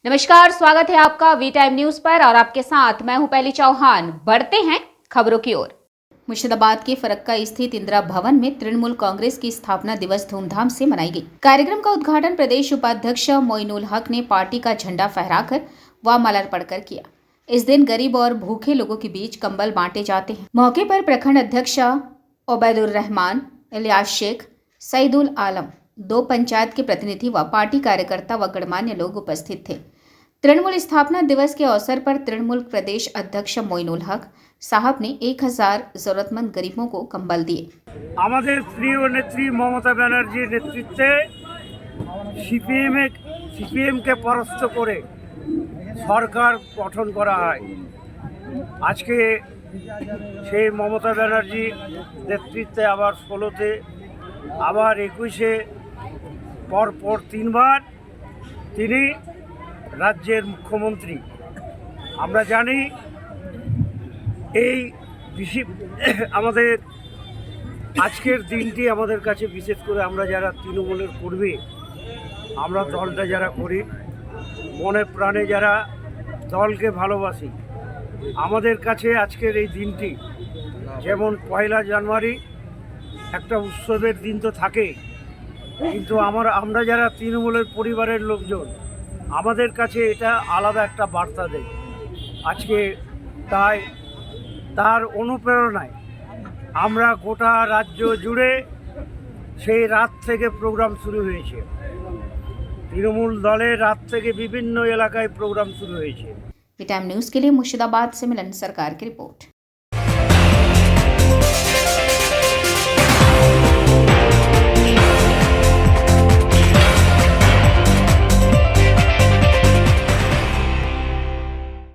नमस्कार, स्वागत है आपका वी टाइम न्यूज पर और आपके साथ मैं हूं पहली चौहान। बढ़ते हैं खबरों की ओर। मुर्शिदाबाद के फरक्का स्थित इंदिरा भवन में तृणमूल कांग्रेस की स्थापना दिवस धूमधाम से मनाई गई। कार्यक्रम का उद्घाटन प्रदेश उपाध्यक्ष मोइनुल हक ने पार्टी का झंडा फहराकर व माल्यार्पण कर किया। इस दिन गरीब और भूखे लोगों के बीच कंबल बांटे जाते हैं। मौके पर प्रखंड अध्यक्ष ओबैदुर रहमान, इलियास शेख, सईदुल आलम, दो पंचायत के प्रतिनिधि व पार्टी कार्यकर्ता व गणमान्य लोग उपस्थित थे। तृणमूल स्थापना दिवस के अवसर पर तृणमूल प्रदेश अध्यक्ष मोइनुल हक साहब ने 1000 जरूरतमंद गरीबों को कंबल दिए। আমাদের প্রিয় নেত্রী মমতা ব্যানার্জির নেতৃত্বে সিপিএমকে পরাস্ত করে সরকার গঠন করা হয়। আজকে সেই মমতা ব্যানার্জির নেতৃত্বে আবার 16তে আবার 21-এ পরপর 3বার তিনি রাজ্যের মুখ্যমন্ত্রী। আমরা জানি এই আমাদের আজকের দিনটি আমাদের কাছে বিশেষ করে আমরা যারা তৃণমূলের কর্মী, আমরা দলটা যারা করি, মনে প্রাণে যারা দলকে ভালোবাসি, আমাদের কাছে আজকের এই দিনটি যেমন 1 জানুয়ারি একটা উৎসবের দিন তো থাকেই, কিন্তু আমরা যারা তৃণমূলের পরিবারের লোকজন, আমাদের কাছে এটা আলাদা একটা বার্তা দেয়। আজকে তাই তার অনুপ্রেরণায় আমরা গোটা রাজ্য জুড়ে সেই রাত থেকে প্রোগ্রাম শুরু হয়েছে। তৃণমূল দলের রাত থেকে বিভিন্ন এলাকায় প্রোগ্রাম শুরু হয়েছে। वी टाइम न्यूज के लिए मुर्शिदाबाद से मिलन सरकार की रिपोर्ट।